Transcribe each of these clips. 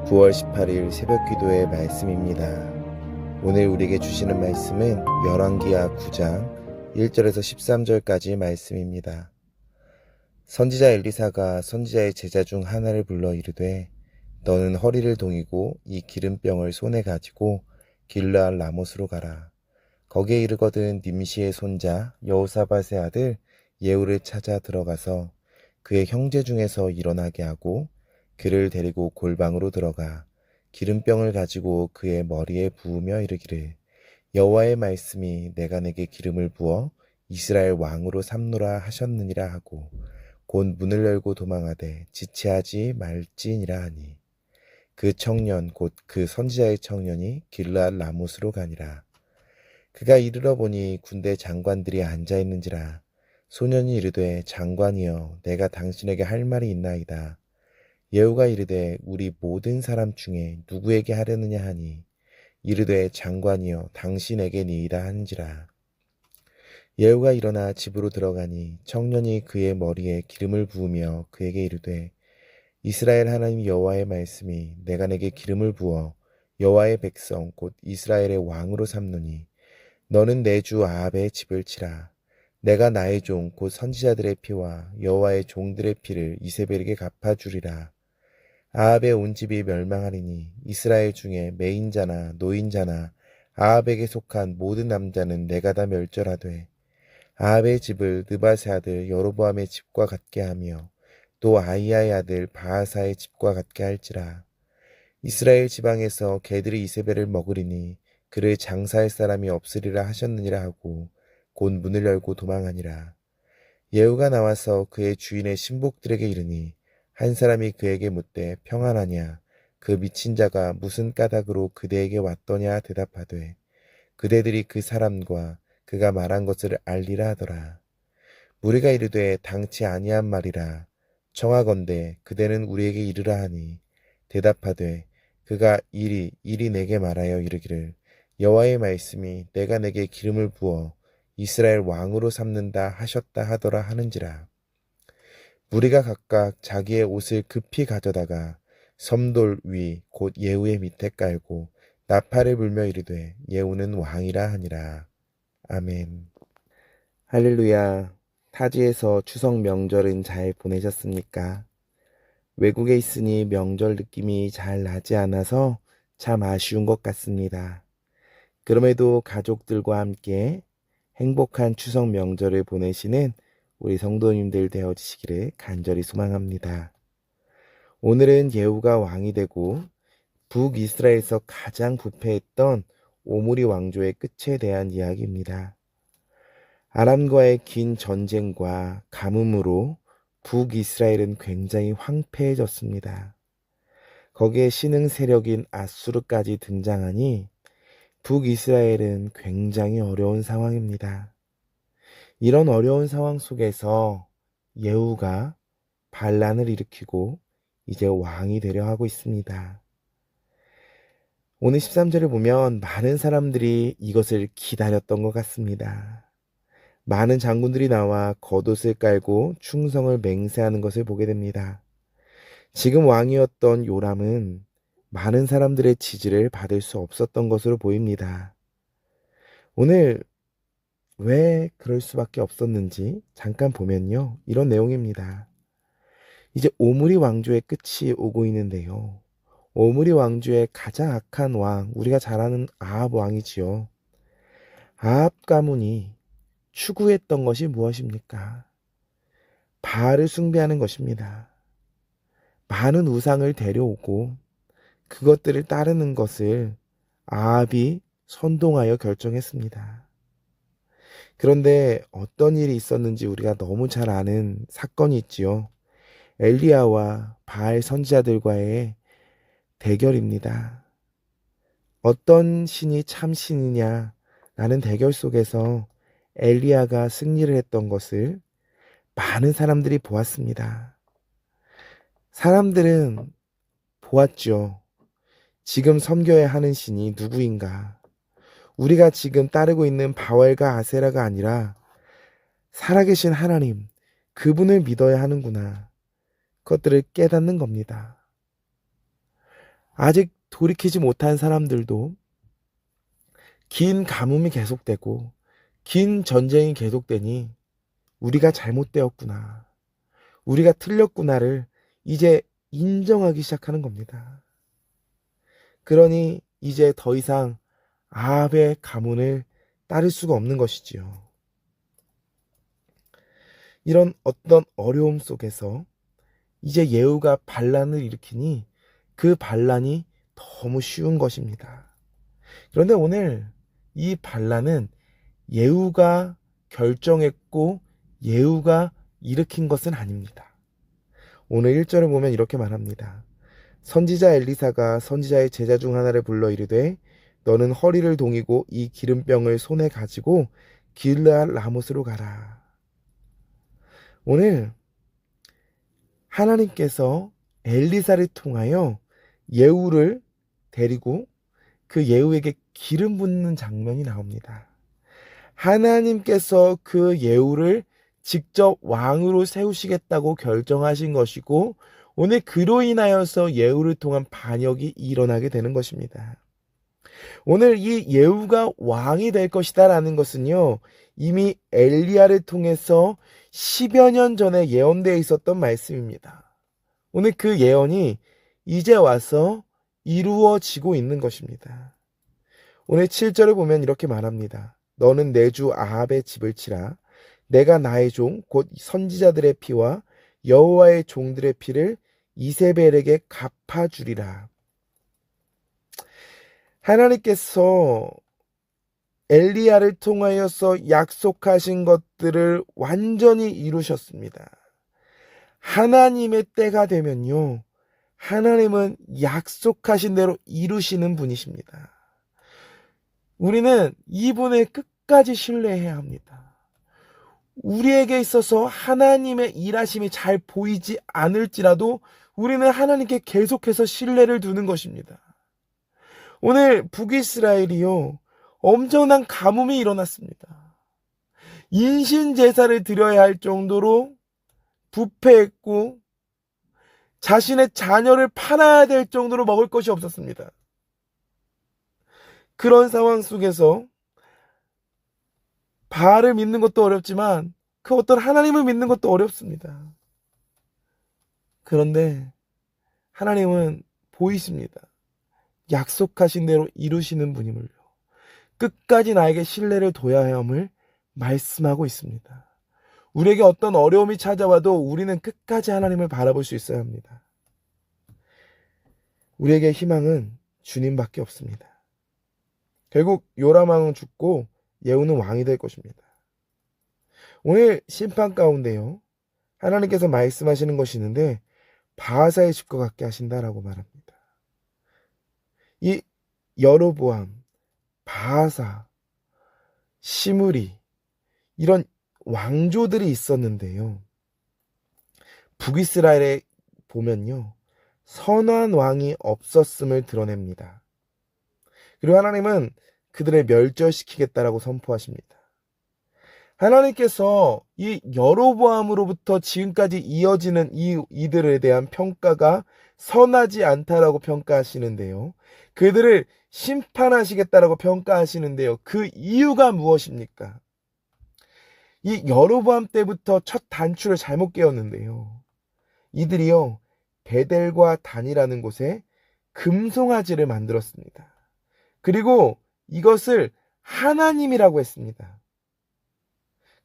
9월 18일 새벽 기도의 말씀입니다. 오늘 우리에게 주시는 말씀은 열왕기하 9장 1절에서 13절까지 말씀입니다. 선지자 엘리사가 선지자의 제자 중 하나를 불러 이르되 너는 허리를 동이고 이 기름병을 손에 가지고 길르앗 라못으로 가라. 거기에 이르거든 님시의 손자 여호사밧의 아들 예후를 찾아 들어가서 그의 형제 중에서 일어나게 하고 그를 데리고 골방으로 들어가 기름병을 가지고 그의 머리에 부으며 이르기를 여호와의 말씀이 내가 내게 기름을 부어 이스라엘 왕으로 삼노라 하셨느니라 하고 곧 문을 열고 도망하되 지체하지 말지니라 하니 그 청년 곧 그 선지자의 청년이 길르앗 라못으로 가니라. 그가 이르러 보니 군대 장관들이 앉아 있는지라. 소년이 이르되 장관이여 내가 당신에게 할 말이 있나이다. 예후가 이르되 우리 모든 사람 중에 누구에게 하려느냐 하니 이르되 장관이여 당신에게니이다 한지라. 예후가 일어나 집으로 들어가니 청년이 그의 머리에 기름을 부으며 그에게 이르되 이스라엘 하나님 여호와의 말씀이 내가 내게 기름을 부어 여호와의 백성 곧 이스라엘의 왕으로 삼노니 너는 내 주 아합의 집을 치라. 내가 나의 종 곧 선지자들의 피와 여호와의 종들의 피를 이세벨에게 갚아주리라. 아합의 온 집이 멸망하리니 이스라엘 중에 매인자나 노인자나 아합에게 속한 모든 남자는 내가 다 멸절하되 아합의 집을 느밧의 아들 여로보암의 집과 같게 하며 또 아히야의 아들 바하사의 집과 같게 할지라. 이스라엘 지방에서 개들이 이세벨을 먹으리니 그를 장사할 사람이 없으리라 하셨느니라 하고 곧 문을 열고 도망하니라. 예후가 나와서 그의 주인의 신복들에게 이르니 한 사람이 그에게 묻되 평안하냐 그 미친 자가 무슨 까닭으로 그대에게 왔더냐 대답하되 그대들이 그 사람과 그가 말한 것을 알리라 하더라. 무리가 이르되 당치 아니한 말이라. 청하건대 그대는 우리에게 이르라 하니 대답하되 그가 이리 내게 말하여 이르기를 여호와의 말씀이 내가 내게 기름을 부어 이스라엘 왕으로 삼는다 하셨다 하더라 하는지라. 무리가 각각 자기의 옷을 급히 가져다가 섬돌 위 곧 예후의 밑에 깔고 나팔을 불며 이르되 예후는 왕이라 하니라. 아멘. 할렐루야. 타지에서 추석 명절은 잘 보내셨습니까? 외국에 있으니 명절 느낌이 잘 나지 않아서 참 아쉬운 것 같습니다. 그럼에도 가족들과 함께 행복한 추석 명절을 보내시는 우리 성도님들 되어주시기를 간절히 소망합니다. 오늘은 예후가 왕이 되고 북이스라엘에서 가장 부패했던 오므리 왕조의 끝에 대한 이야기입니다. 아람과의 긴 전쟁과 가뭄으로 북이스라엘은 굉장히 황폐해졌습니다. 거기에 신흥 세력인 아수르까지 등장하니 북이스라엘은 굉장히 어려운 상황입니다. 이런 어려운 상황 속에서 예후가 반란을 일으키고 이제 왕이 되려 하고 있습니다. 오늘 13절을 보면 많은 사람들이 이것을 기다렸던 것 같습니다. 많은 장군들이 나와 겉옷을 깔고 충성을 맹세하는 것을 보게 됩니다. 지금 왕이었던 요람은 많은 사람들의 지지를 받을 수 없었던 것으로 보입니다. 오늘 왜 그럴 수밖에 없었는지 잠깐 보면요. 이런 내용입니다. 이제 오므리 왕조의 끝이 오고 있는데요. 오므리 왕조의 가장 악한 왕, 우리가 잘 아는 아합 왕이지요. 아합 가문이 추구했던 것이 무엇입니까? 바알을 숭배하는 것입니다. 많은 우상을 데려오고 그것들을 따르는 것을 아합이 선동하여 결정했습니다. 그런데 어떤 일이 있었는지 우리가 너무 잘 아는 사건이 있지요. 엘리야와 바알 선지자들과의 대결입니다. 어떤 신이 참 신이냐라는 대결 속에서 엘리야가 승리를 했던 것을 많은 사람들이 보았습니다. 사람들은 보았죠. 지금 섬겨야 하는 신이 누구인가? 우리가 지금 따르고 있는 바알과 아세라가 아니라 살아계신 하나님, 그분을 믿어야 하는구나. 그것들을 깨닫는 겁니다. 아직 돌이키지 못한 사람들도 긴 가뭄이 계속되고 긴 전쟁이 계속되니 우리가 잘못되었구나, 우리가 틀렸구나를 이제 인정하기 시작하는 겁니다. 그러니 이제 더 이상 아합의 가문을 따를 수가 없는 것이지요. 이런 어떤 어려움 속에서 이제 예후가 반란을 일으키니 그 반란이 너무 쉬운 것입니다. 그런데 오늘 이 반란은 예후가 결정했고 예후가 일으킨 것은 아닙니다. 오늘 1절을 보면 이렇게 말합니다. 선지자 엘리사가 선지자의 제자 중 하나를 불러 이르되 너는 허리를 동이고 이 기름병을 손에 가지고 길르앗 라못으로 가라. 오늘 하나님께서 엘리사를 통하여 예후를 데리고 그 예후에게 기름 붓는 장면이 나옵니다. 하나님께서 그 예후를 직접 왕으로 세우시겠다고 결정하신 것이고 오늘 그로 인하여서 예후를 통한 반역이 일어나게 되는 것입니다. 오늘 이 예후가 왕이 될 것이다 라는 것은요, 이미 엘리야를 통해서 10여 년 전에 예언되어 있었던 말씀입니다. 오늘 그 예언이 이제 와서 이루어지고 있는 것입니다. 오늘 7절을 보면 이렇게 말합니다. 너는 내 주 아합의 집을 치라. 내가 나의 종 곧 선지자들의 피와 여호와의 종들의 피를 이세벨에게 갚아주리라. 하나님께서 엘리야를 통하여서 약속하신 것들을 완전히 이루셨습니다. 하나님의 때가 되면요, 하나님은 약속하신 대로 이루시는 분이십니다. 우리는 이분을 끝까지 신뢰해야 합니다. 우리에게 있어서 하나님의 일하심이 잘 보이지 않을지라도 우리는 하나님께 계속해서 신뢰를 두는 것입니다. 오늘 북이스라엘이요, 엄청난 가뭄이 일어났습니다. 인신 제사를 드려야 할 정도로 부패했고 자신의 자녀를 팔아야 될 정도로 먹을 것이 없었습니다. 그런 상황 속에서 바알을 믿는 것도 어렵지만 그 어떤 하나님을 믿는 것도 어렵습니다. 그런데 하나님은 보이십니다. 약속하신 대로 이루시는 분임을요, 끝까지 나에게 신뢰를 둬야 함을 말씀하고 있습니다. 우리에게 어떤 어려움이 찾아와도 우리는 끝까지 하나님을 바라볼 수 있어야 합니다. 우리에게 희망은 주님밖에 없습니다. 결국 요람 왕은 죽고 예후는 왕이 될 것입니다. 오늘 심판 가운데요, 하나님께서 말씀하시는 것이 있는데 바하사의 집과 같게 하신다라고 말합니다. 이 여로보암, 바하사, 시므리, 이런 왕조들이 있었는데요, 북이스라엘에 보면요, 선한 왕이 없었음을 드러냅니다. 그리고 하나님은 그들을 멸절시키겠다라고 선포하십니다. 하나님께서 이 여로보암으로부터 지금까지 이어지는 이들에 대한 평가가 선하지 않다라고 평가하시는데요, 그들을 심판하시겠다라고 평가하시는데요, 그 이유가 무엇입니까? 이 여로보암 때부터 첫 단추를 잘못 깨었는데요, 이들이요, 베델과 단이라는 곳에 금송아지를 만들었습니다. 그리고 이것을 하나님이라고 했습니다.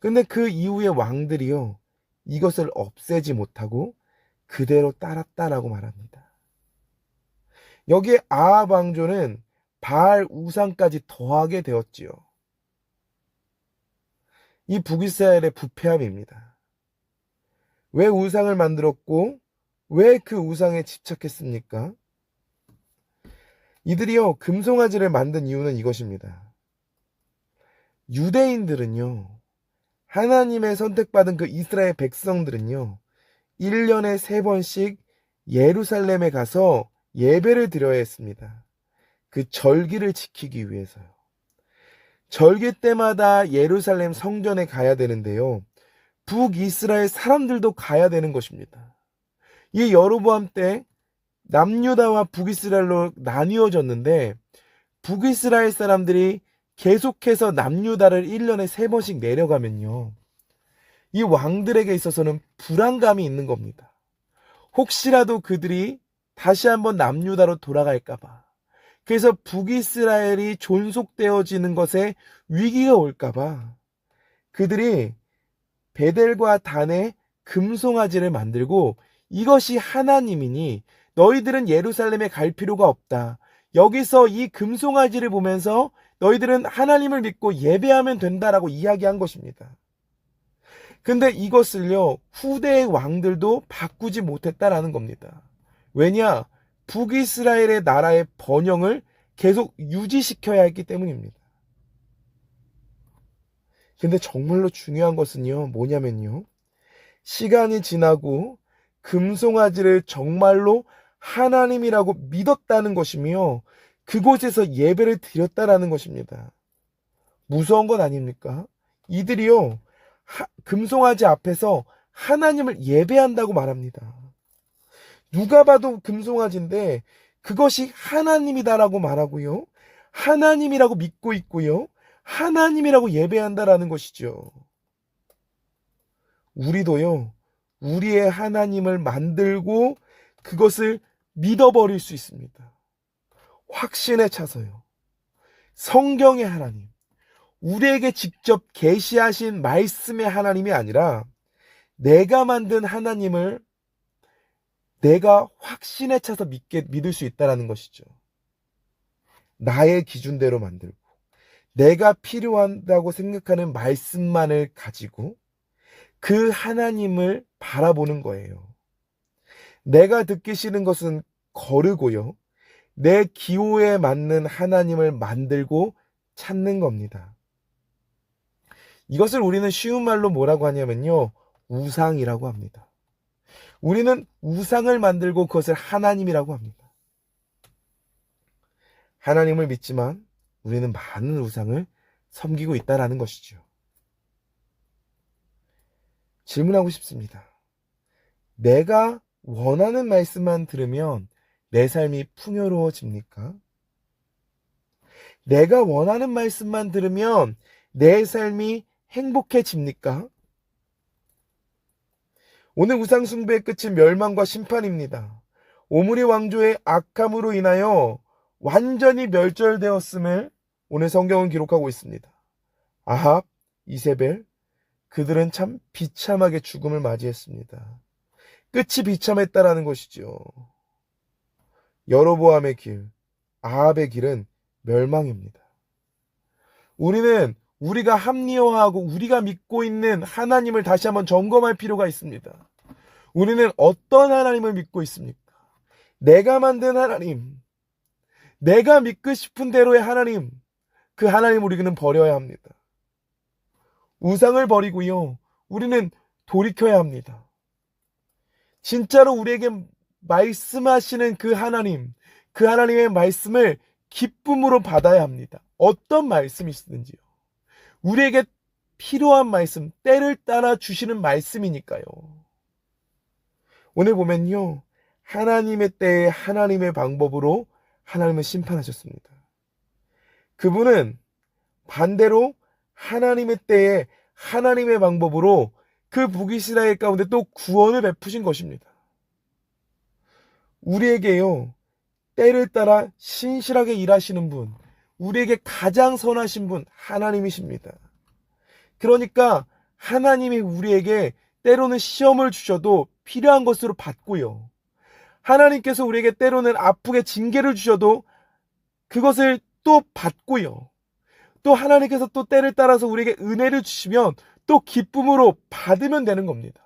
근데 그 이후의 왕들이요, 이것을 없애지 못하고 그대로 따랐다라고 말합니다. 여기에 아합 왕조는 바알 우상까지 더하게 되었지요. 이 북이스라엘의 부패함입니다. 왜 우상을 만들었고 왜 그 우상에 집착했습니까? 이들이요, 금송아지를 만든 이유는 이것입니다. 유대인들은요, 하나님의 선택받은 그 이스라엘 백성들은요, 1년에 3번씩 예루살렘에 가서 예배를 드려야 했습니다. 그 절기를 지키기 위해서요. 절기 때마다 예루살렘 성전에 가야 되는데요, 북이스라엘 사람들도 가야 되는 것입니다. 이 여로보암 때 남유다와 북이스라엘로 나뉘어졌는데 북이스라엘 사람들이 계속해서 남유다를 1년에 3번씩 내려가면요, 이 왕들에게 있어서는 불안감이 있는 겁니다. 혹시라도 그들이 다시 한번 남유다로 돌아갈까봐, 그래서 북이스라엘이 존속되어지는 것에 위기가 올까봐 그들이 베델과 단에 금송아지를 만들고, 이것이 하나님이니 너희들은 예루살렘에 갈 필요가 없다. 여기서 이 금송아지를 보면서 너희들은 하나님을 믿고 예배하면 된다라고 이야기한 것입니다. 근데 이것을요, 후대의 왕들도 바꾸지 못했다라는 겁니다. 왜냐? 북이스라엘의 나라의 번영을 계속 유지시켜야 했기 때문입니다. 근데 정말로 중요한 것은요, 뭐냐면요, 시간이 지나고 금송아지를 정말로 하나님이라고 믿었다는 것이며 그곳에서 예배를 드렸다라는 것입니다. 무서운 것 아닙니까? 이들이요, 금송아지 앞에서 하나님을 예배한다고 말합니다. 누가 봐도 금송아지인데 그것이 하나님이다라고 말하고요, 하나님이라고 믿고 있고요, 하나님이라고 예배한다라는 것이죠. 우리도요, 우리의 하나님을 만들고 그것을 믿어버릴 수 있습니다. 확신에 차서요. 성경의 하나님, 우리에게 직접 계시하신 말씀의 하나님이 아니라 내가 만든 하나님을 내가 확신에 차서 믿을 수 있다는 것이죠. 나의 기준대로 만들고 내가 필요하다고 생각하는 말씀만을 가지고 그 하나님을 바라보는 거예요. 내가 듣기 싫은 것은 거르고요, 내 기호에 맞는 하나님을 만들고 찾는 겁니다. 이것을 우리는 쉬운 말로 뭐라고 하냐면요, 우상이라고 합니다. 우리는 우상을 만들고 그것을 하나님이라고 합니다. 하나님을 믿지만 우리는 많은 우상을 섬기고 있다는 것이죠. 질문하고 싶습니다. 내가 원하는 말씀만 들으면 내 삶이 풍요로워집니까? 내가 원하는 말씀만 들으면 내 삶이 행복해집니까? 오늘 우상 숭배의 끝은 멸망과 심판입니다. 오므리 왕조의 악함으로 인하여 완전히 멸절되었음을 오늘 성경은 기록하고 있습니다. 아합, 이세벨, 그들은 참 비참하게 죽음을 맞이했습니다. 끝이 비참했다라는 것이죠. 여로보암의 길, 아합의 길은 멸망입니다. 우리는 우리가 합리화하고 우리가 믿고 있는 하나님을 다시 한번 점검할 필요가 있습니다. 우리는 어떤 하나님을 믿고 있습니까? 내가 만든 하나님, 내가 믿고 싶은 대로의 하나님, 그 하나님을 우리는 버려야 합니다. 우상을 버리고요, 우리는 돌이켜야 합니다. 진짜로 우리에게 말씀하시는 그 하나님, 그 하나님의 말씀을 기쁨으로 받아야 합니다. 어떤 말씀이시든지요. 우리에게 필요한 말씀, 때를 따라 주시는 말씀이니까요. 오늘 보면요, 하나님의 때에 하나님의 방법으로 하나님을 심판하셨습니다. 그분은 반대로 하나님의 때에 하나님의 방법으로 그 북이스라엘 가운데 또 구원을 베푸신 것입니다. 우리에게요, 때를 따라 신실하게 일하시는 분, 우리에게 가장 선하신 분 하나님이십니다. 그러니까 하나님이 우리에게 때로는 시험을 주셔도 필요한 것으로 받고요, 하나님께서 우리에게 때로는 아프게 징계를 주셔도 그것을 또 받고요, 또 하나님께서 또 때를 따라서 우리에게 은혜를 주시면 또 기쁨으로 받으면 되는 겁니다.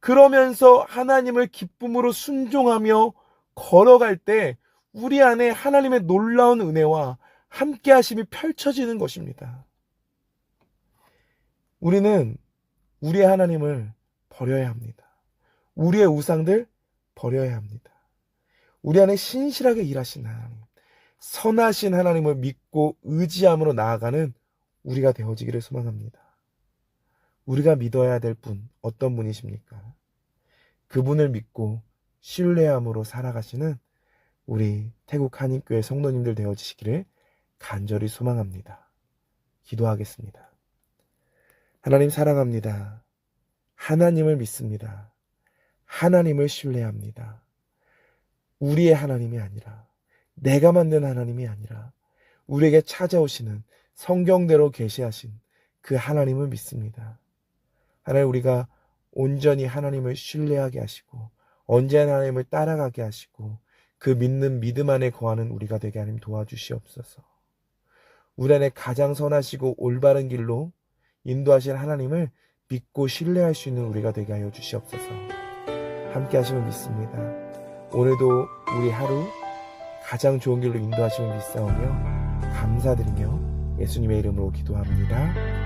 그러면서 하나님을 기쁨으로 순종하며 걸어갈 때 우리 안에 하나님의 놀라운 은혜와 함께 하심이 펼쳐지는 것입니다. 우리는 우리의 하나님을 버려야 합니다. 우리의 우상들 버려야 합니다. 우리 안에 신실하게 일하신 하나님, 선하신 하나님을 믿고 의지함으로 나아가는 우리가 되어지기를 소망합니다. 우리가 믿어야 될 분, 어떤 분이십니까? 그분을 믿고 신뢰함으로 살아가시는 우리 태국 한인교회 성도님들 되어지시기를 간절히 소망합니다. 기도하겠습니다. 하나님 사랑합니다. 하나님을 믿습니다. 하나님을 신뢰합니다. 우리의 하나님이 아니라, 내가 만든 하나님이 아니라 우리에게 찾아오시는 성경대로 계시하신 그 하나님을 믿습니다. 하나님, 우리가 온전히 하나님을 신뢰하게 하시고 언제나 하나님을 따라가게 하시고 그 믿는 믿음 안에 거하는 우리가 되게 하나님 도와주시옵소서. 우리 안에 가장 선하시고 올바른 길로 인도하실 하나님을 믿고 신뢰할 수 있는 우리가 되게 하여 주시옵소서. 함께 하심을 믿습니다. 오늘도 우리 하루 가장 좋은 길로 인도하심을 믿사오며 감사드리며 예수님의 이름으로 기도합니다.